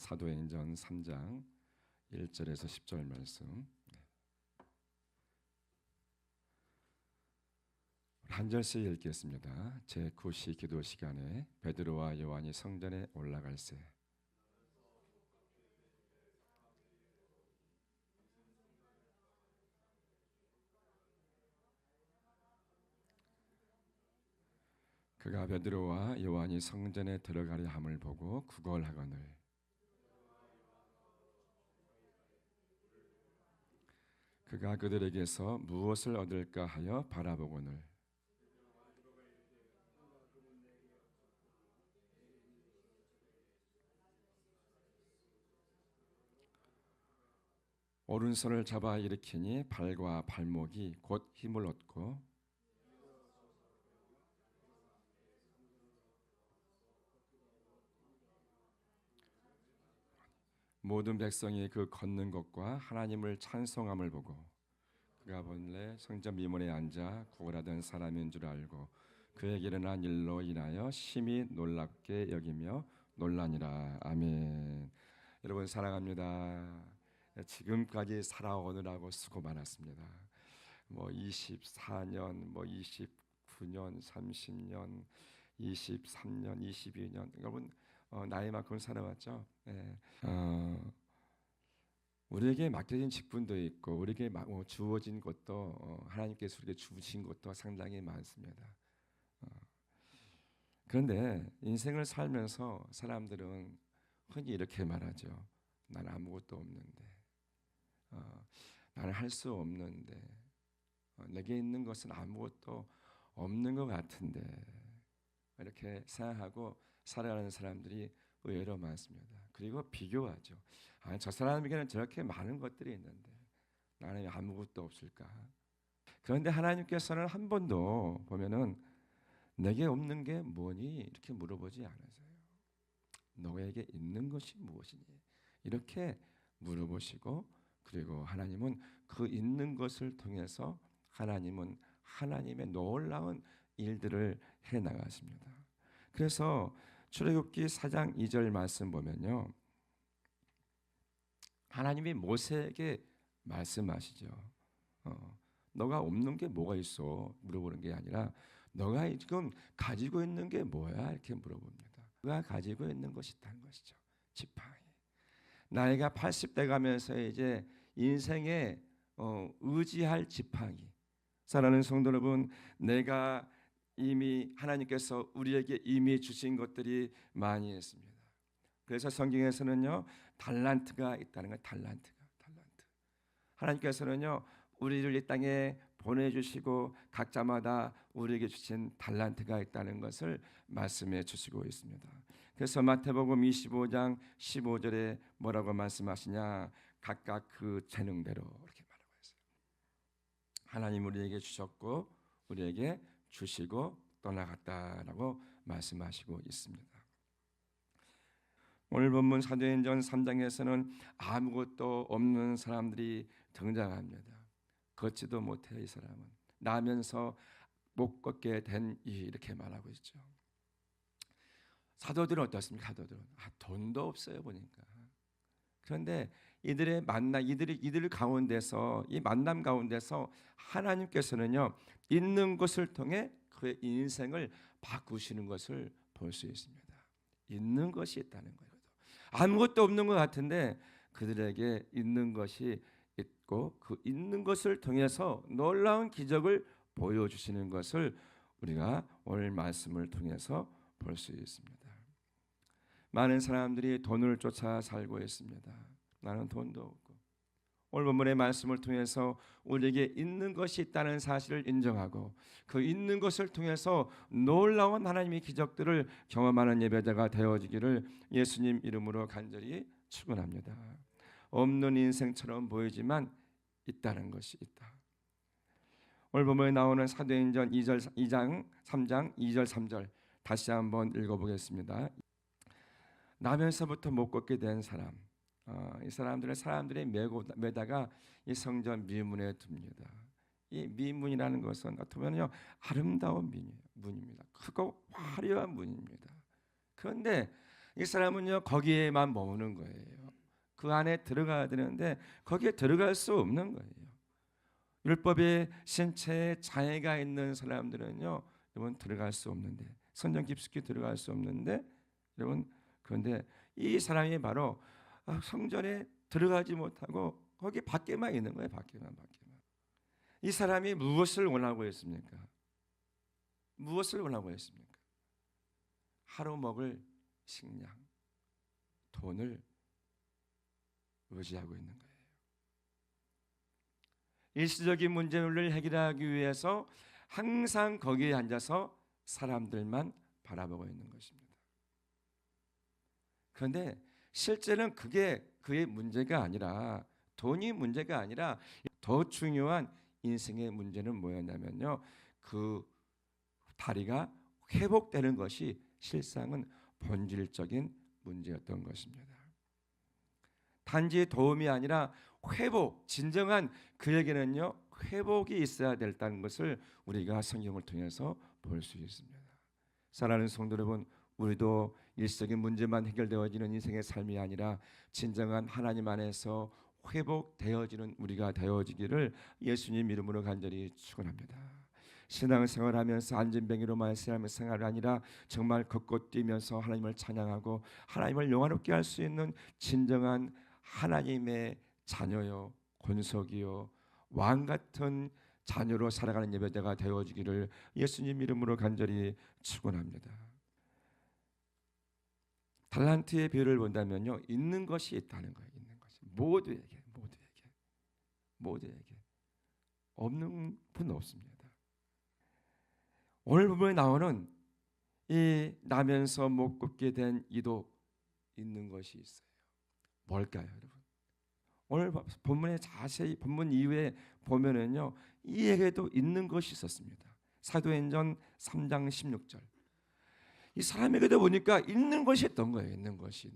사도행전 3장 1절에서 10절 말씀 한 절씩 읽겠습니다. 제9시 기도 시간에 베드로와 요한이 성전에 올라갈새 그가 베드로와 요한이 성전에 들어가려 함을 보고 구걸하거늘 그가 그들에게서 무엇을 얻을까 하여 바라보거늘 오른손을 잡아 일으키니 발과 발목이 곧 힘을 얻고 모든 백성이 그 걷는 것과 하나님을 찬송함을 보고 그가 본래 성전 미문에 앉아 구걸하던 사람인 줄 알고 그에게 일어난 일로 인하여 심히 놀랍게 여기며 놀라니라. 아멘. 여러분 사랑합니다. 지금까지 살아오느라고 수고 많았습니다. 24년, 29년, 30년, 23년, 22년 여러분 나이만큼 살아왔죠. 네. 우리에게 맡겨진 직분도 있고 우리에게 주어진 것도 하나님께서 우리에게 주신 것도 상당히 많습니다. 그런데 인생을 살면서 사람들은 흔히 이렇게 말하죠. 나는 아무것도 없는데, 나는 할 수 없는데, 내게 있는 것은 아무것도 없는 것 같은데 이렇게 생각하고 살아가는 사람들이 의외로 많습니다. 그리고 비교하죠. 저 사람에게는 저렇게 많은 것들이 있는데 나는 아무것도 없을까? 그런데 하나님께서는 한 번도 보면은 내게 없는 게 뭐니? 이렇게 물어보지 않으세요. 너에게 있는 것이 무엇이니? 이렇게 물어보시고 그리고 하나님은 그 있는 것을 통해서 하나님은 하나님의 놀라운 일들을 해나가십니다. 그래서 출애굽기 4장 2절 말씀 보면요, 하나님이 모세에게 말씀하시죠. 너가 없는 게 뭐가 있어? 물어보는 게 아니라 너가 지금 가지고 있는 게 뭐야? 이렇게 물어봅니다. 너가 가지고 있는 것이 있다는 것이죠. 지팡이. 나이가 80대 가면서 이제 인생에 의지할 지팡이. 사랑하는 성도 여러분, 내가 이미 하나님께서 우리에게 이미 주신 것들이 많이 있습니다. 그래서 성경에서는요 달란트가 있다는 거예요. 달란트. 하나님께서는요 우리를 이 땅에 보내주시고 각자마다 우리에게 주신 달란트가 있다는 것을 말씀해 주시고 있습니다. 그래서 마태복음 25장 15절에 뭐라고 말씀하시냐, 각각 그 재능대로 이렇게 말하고 있어요. 하나님 우리에게 주셨고 우리에게 주시고 떠나갔다라고 말씀하시고 있습니다. 오늘 본문 사도행전 3장에서는 아무것도 없는 사람들이 등장합니다. 걷지도 못해 이 사람은 나면서 못 걷게 된 이렇게 말하고 있죠. 사도들은 어떻습니까? 사도들은 돈도 없어요 보니까. 그런데 이들의 이들 가운데서 이 만남 가운데서 하나님께서는요 있는 것을 통해 그의 인생을 바꾸시는 것을 볼 수 있습니다. 있는 것이 있다는 거예요. 아무것도 없는 것 같은데 그들에게 있는 것이 있고 그 있는 것을 통해서 놀라운 기적을 보여주시는 것을 우리가 오늘 말씀을 통해서 볼 수 있습니다. 많은 사람들이 돈을 쫓아 살고 있습니다. 나는 돈도 없고. 오늘 본문의 말씀을 통해서 우리에게 있는 것이 있다는 사실을 인정하고 그 있는 것을 통해서 놀라운 하나님의 기적들을 경험하는 예배자가 되어지기를 예수님 이름으로 간절히 축원합니다. 없는 인생처럼 보이지만 있다는 것이 있다. 오늘 본문에 나오는 사도행전 2장 3장 2절 3절 다시 한번 읽어보겠습니다. 나면서부터 못 걷게 된 사람, 이 사람들이 매다가 이 성전 미문에 둡니다. 이 미문이라는 것은 어떻게 보면요 아름다운 문입니다. 크고 화려한 문입니다. 그런데 이 사람은요 거기에만 머무는 거예요. 그 안에 들어가야 되는데 거기에 들어갈 수 없는 거예요. 율법의 신체에 장애가 있는 사람들은요 여러분 들어갈 수 없는데, 성경 깊숙이 들어갈 수 없는데 여러분, 그런데 이 사람이 바로 성전에 들어가지 못하고 거기 밖에만 있는 거예요. 밖에만. 이 사람이 무엇을 원하고 있습니까? 무엇을 원하고 있습니까? 하루 먹을 식량, 돈을 의지하고 있는 거예요. 일시적인 문제를 해결하기 위해서 항상 거기에 앉아서 사람들만 바라보고 있는 것입니다. 그런데 실제는 그게 그의 문제가 아니라, 돈이 문제가 아니라 더 중요한 인생의 문제는 뭐였냐면요, 그 다리가 회복되는 것이 실상은 본질적인 문제였던 것입니다. 단지 도움이 아니라 회복, 진정한 그에게는요 회복이 있어야 된다는 것을 우리가 성경을 통해서 볼 수 있습니다. 사랑하는 성도 여러분, 우리도 일시적인 문제만 해결되어지는 인생의 삶이 아니라 진정한 하나님 안에서 회복되어지는 우리가 되어지기를 예수님 이름으로 간절히 축원합니다. 신앙생활하면서 안진뱅이로만 생활이 아니라 정말 걷고 뛰면서 하나님을 찬양하고 하나님을 영화롭게 할 수 있는 진정한 하나님의 자녀요, 권속이요, 왕 같은 자녀로 살아가는 예배자가 되어지기를 예수님 이름으로 간절히 축원합니다. 달란트의 비유를 본다면요, 있는 것이 있다는 거예요. 있는 것이 모두에게 없는 분 없습니다. 오늘 본문에 나오는 이 나면서 못 걷게 된 이도 있는 것이 있어요. 뭘까요, 여러분? 오늘 본문에 자세히 본문 이후에 보면은요, 이에게도 있는 것이 있었습니다. 사도행전 3장 16절. 이 사람에게도 보니까 있는 것이 있던 거예요. 있는 것이.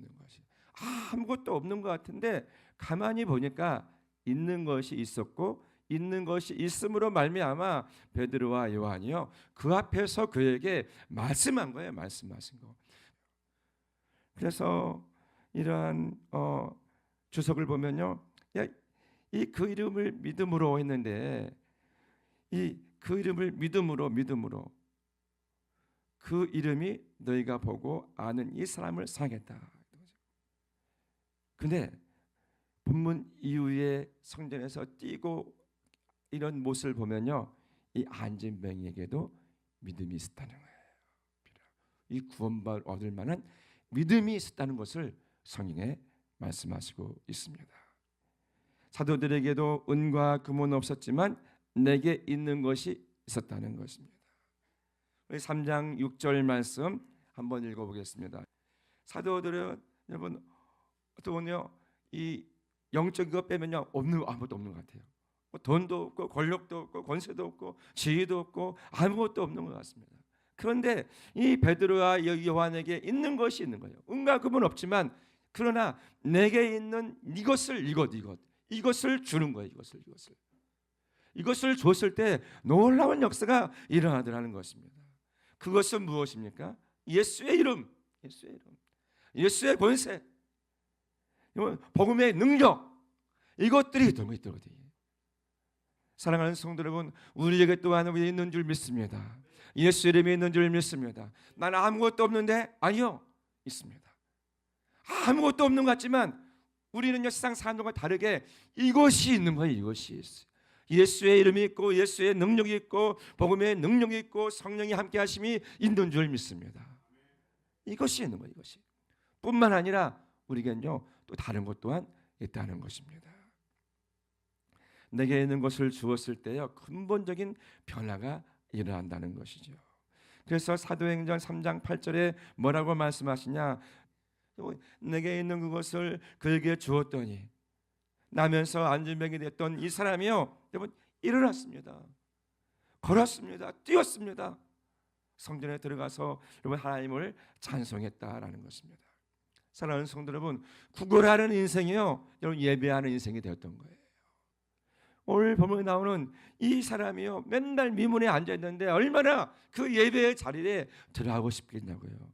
아무것도 없는 것 같은데 가만히 보니까 있는 것이 있었고, 있는 것이 있음으로 말미암아 베드로와 요한이요 그 앞에서 그에게 말씀한 거예요. 말씀하신 거. 그래서 이러한 주석을 보면요, 이 그 이름을 믿음으로 했는데, 이 그 이름을 믿음으로 그 이름이 너희가 보고 아는 이 사람을 사랑했다. 근데 본문 이후에 성전에서 뛰고 이런 모습을 보면요, 이 안진뱅이에게도 믿음이 있었다는 거예요. 이 구원받을 얻을 만한 믿음이 있었다는 것을 성경에 말씀하시고 있습니다. 사도들에게도 은과 금은 없었지만 내게 있는 것이 있었다는 것입니다. 3장 6절 말씀 한번 읽어보겠습니다. 사도들은 여러분 또는요, 이 영적인 것 빼면요 아무것도 없는 것 같아요. 돈도 없고 권력도 없고 권세도 없고 지위도 없고 아무것도 없는 것 같습니다. 그런데 이 베드로와 요한에게 있는 것이 있는 거예요. 은과 금은 없지만 그러나 내게 있는 이것을 주는 거예요. 이것을 줬을 때 놀라운 역사가 일어나더라는 것입니다. 그것은 무엇입니까? 예수의 이름, 예수의 권세, 복음의 능력, 이것들이 있더라고요. 사랑하는 성도 여러분, 우리에게 또한 있는 줄 믿습니다. 예수 이름이 있는 줄 믿습니다. 나는 아무것도 없는데, 아니요, 있습니다. 아무것도 없는 것 같지만 우리는 세상 사람들과 다르게 이것이 있는 거예요. 이것이 있어요. 예수의 이름이 있고 예수의 능력이 있고 복음의 능력이 있고 성령이 함께 하심이 있는 줄 믿습니다. 이것이 있는 거예요. 이것이 뿐만 아니라 우리에겐요 또 다른 것 또한 있다는 것입니다. 내게 있는 것을 주었을 때요 근본적인 변화가 일어난다는 것이죠. 그래서 사도행전 3장 8절에 뭐라고 말씀하시냐, 내게 있는 그것을 그에게 주었더니 나면서 안진뱅이 됐던 이 사람이요 여러분 일어났습니다. 걸었습니다. 뛰었습니다. 성전에 들어가서 여러분 하나님을 찬송했다라는 것입니다. 사랑하는 성도 여러분, 구걸하는 인생이요 여러분 예배하는 인생이 되었던 거예요. 오늘 본문에 나오는 이 사람이요 맨날 미문에 앉아 있는데 얼마나 그 예배의 자리에 들어가고 싶겠냐고요.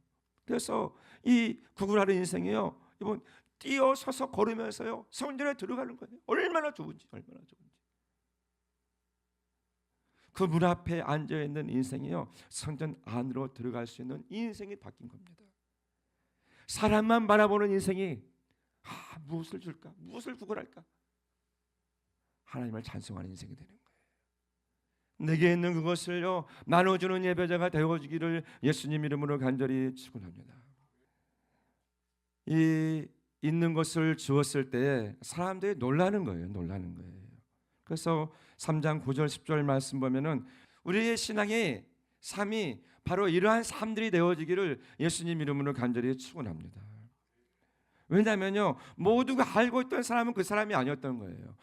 그래서 이 구걸하는 인생이요, 이번 뛰어서서 걸으면서요 성전에 들어가는 거예요. 얼마나 좋은지, 얼마나 좋은지. 그 문 앞에 앉아 있는 인생이요 성전 안으로 들어갈 수 있는 인생이 바뀐 겁니다. 사람만 바라보는 인생이 무엇을 줄까, 무엇을 구걸할까, 하나님을 찬송하는 인생이 되는 거예요. 내게 있는 그것을요 나눠주는 예배자가 되어주기를 예수님 이름으로 간절히 축원합니다. 이 있는 것을 주었을 때 사람들이 놀라는 거예요. 놀라는 거예요. 그래서 3장 9절 10절 말씀 보면은 우리의 신앙의 삶이 바로 이러한 삶들이 되어지기를 예수님 이름으로 간절히 축원합니다. 왜냐하면요 모두가 알고 있던 사람은 그 사람이 아니었던 거예요.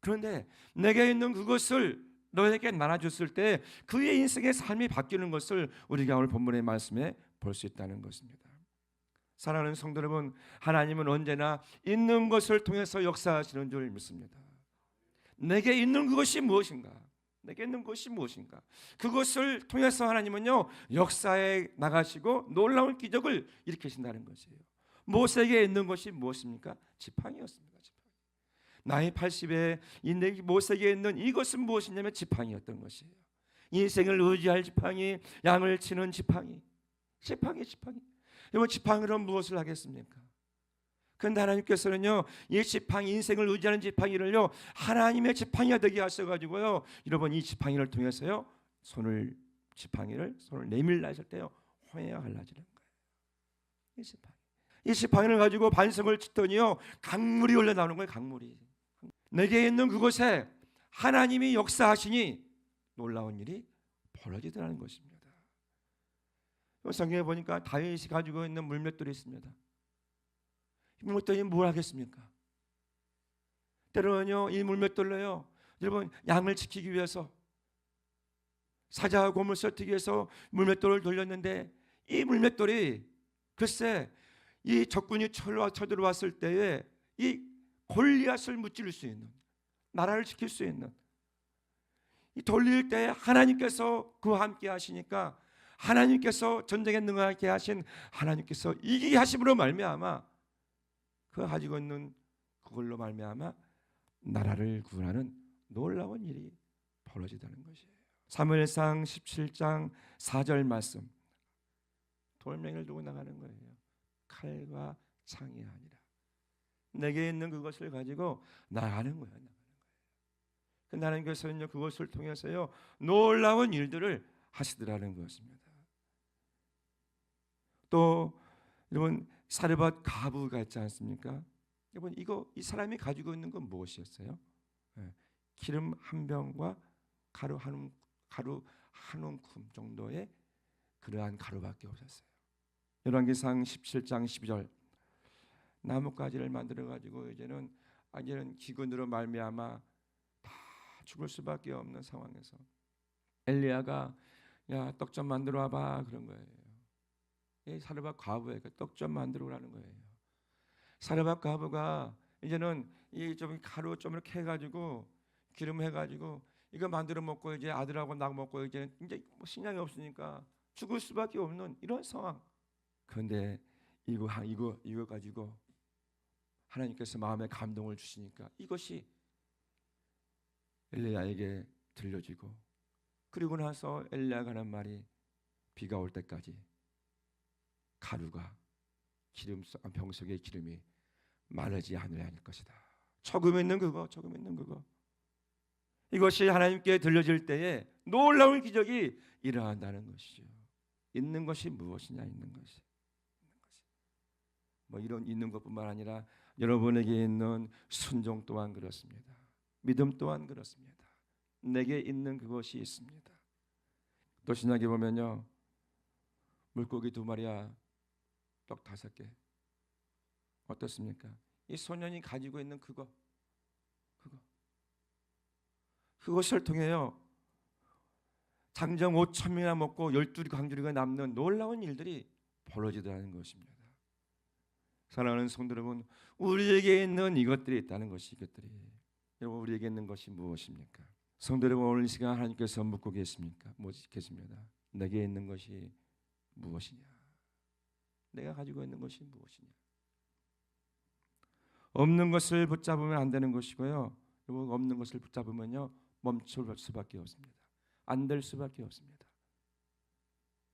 그런데 내게 있는 그것을 너에게 나눠줬을 때 그의 인생의 삶이 바뀌는 것을 우리가 오늘 본문의 말씀에 볼 수 있다는 것입니다. 사랑하는 성도 여러분, 하나님은 언제나 있는 것을 통해서 역사하시는 줄 믿습니다. 내게 있는 그것이 무엇인가? 내게 있는 것이 무엇인가? 그것을 통해서 하나님은요 역사에 나가시고 놀라운 기적을 일으키신다는 것이에요. 모세에게 있는 것이 무엇입니까? 지팡이였습니다. 지팡이. 나이 80에 모세에게 있는 이것은 무엇이냐면 지팡이였던 것이에요. 인생을 의지할 지팡이, 양을 치는 지팡이. 여러분 지팡이로 무엇을 하겠습니까? 그런데 하나님께서는요 이 지팡이, 인생을 의지하는 지팡이를요 하나님의 지팡이가 되게 하셔가지고요 여러분 이 지팡이를 통해서요 손을 내밀라 하실 때요 홍해가 갈라지는 거예요. 이 지팡이를 가지고 반석을 치더니요 강물이 흘러나오는 거예요. 강물이. 내게 있는 그곳에 하나님이 역사하시니 놀라운 일이 벌어지더라는 것입니다. 성경에 보니까 다윗이 가지고 있는 물맷돌이 있습니다. 이 물맷돌이 뭘 하겠습니까? 때로는요 이 물맷돌로요 여러분 양을 지키기 위해서, 사자와 곰을 썰기 위해서 물맷돌을 돌렸는데 이 물맷돌이 글쎄 이 적군이 쳐들어왔을 때에 이 골리앗을 무찌를 수 있는, 나라를 지킬 수 있는, 이 돌릴 때 하나님께서 그와 함께 하시니까 하나님께서 전쟁에 능하게 하신 하나님께서 이기게 하심으로 말미암아 그 가지고 있는 그걸로 말미암아 나라를 구원하는 놀라운 일이 벌어지다는 것이에요. 사무엘상 17장 4절 말씀, 돌멩이를 두고 나가는 거예요. 칼과 창이 아니라 내게 있는 그것을 가지고 나가는 거예요. 하나님께서는요 그것을 통해서요 놀라운 일들을 하시더라는 것입니다. 또 여러분 사르밧 가부가 있지 않습니까? 여러분 이 사람이 가지고 있는 건 무엇이었어요? 기름 한 병과 가루 한 움큼 정도의 그러한 가루밖에 없었어요. 열왕기상 17장 12절, 나뭇가지를 만들어 가지고 이제는 기근으로 말미암아 다 죽을 수밖에 없는 상황에서 엘리야가 야 떡 좀 만들어 와봐 그런 거예요. 이 사르밧 과부에게 떡 좀 만들어 오라는 거예요. 사르밧 과부가 이제는 이 좀 가루 좀 이렇게 해가지고 기름 해가지고 이거 만들어 먹고 이제 아들하고 낙 먹고 이제 식량이 없으니까 죽을 수밖에 없는 이런 상황. 그런데 이거 가지고 하나님께서 마음에 감동을 주시니까 이것이 엘리야에게 들려지고, 그리고 나서 엘리야가 하는 말이 비가 올 때까지 가루가 병 속의 기름이 마르지 않으려 할 것이다. 조금 있는 그거. 이것이 하나님께 들려질 때에 놀라운 기적이 일어난다는 것이죠. 있는 것이 무엇이냐? 있는 것이. 뭐 이런 있는 것뿐만 아니라 여러분에게 있는 순종 또한 그렇습니다. 믿음 또한 그렇습니다. 내게 있는 그것이 있습니다. 또 신약에 보면요, 물고기 2마리야 떡 5개 어떻습니까? 이 소년이 가지고 있는 그것을 통해요 장정 5,000명이나 먹고 12광주리가 남는 놀라운 일들이 벌어지더라는 것입니다. 사랑하는 성도 여러분, 우리에게 있는 이것들이 있다는 것이, 이것들이 여러분 우리에게 있는 것이 무엇입니까? 성도 여러분, 오늘 이 시간 하나님께서 묻고 계십니까? 계십니다. 내게 있는 것이 무엇이냐? 내가 가지고 있는 것이 무엇이냐? 없는 것을 붙잡으면 안 되는 것이고요. 그리고 없는 것을 붙잡으면요 멈출 수밖에 없습니다. 안 될 수밖에 없습니다.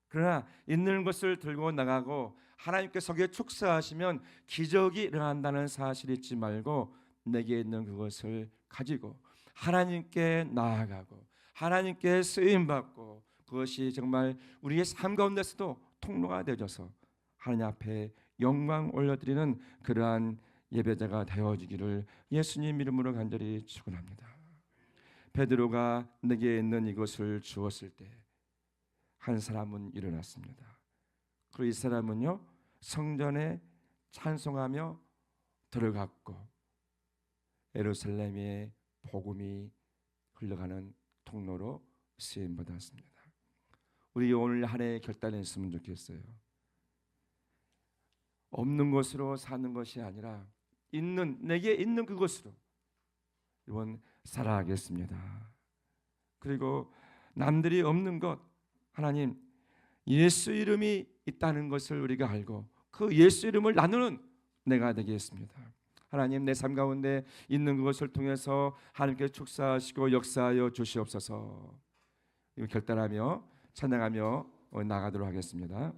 그러나 있는 것을 들고 나가고 하나님께서 거기에 축사하시면 기적이 일어난다는 사실 잊지 말고 내게 있는 그것을 가지고 하나님께 나아가고 하나님께 쓰임 받고 그것이 정말 우리의 삶 가운데서도 통로가 되어져서 하나님 앞에 영광 올려드리는 그러한 예배자가 되어지기를 예수님 이름으로 간절히 축원합니다. 베드로가 내게 있는 이것을 주었을 때 한 사람은 일어났습니다. 그리고 이 사람은요 성전에 찬송하며 들어갔고 예루살렘의 복음이 흘러가는 통로로 쓰임 받았습니다. 우리 오늘 한 해 결단했으면 좋겠어요. 없는 것으로 사는 것이 아니라 내게 있는 그것으로 이번 살아가겠습니다. 그리고 남들이 없는 것 하나님 예수 이름이 있다는 것을 우리가 알고 그 예수 이름을 나누는 내가 되겠습니다. 하나님 내 삶 가운데 있는 그것을 통해서 하나님께 축사하시고 역사하여 주시옵소서. 결단하며 찬양하며 나가도록 하겠습니다.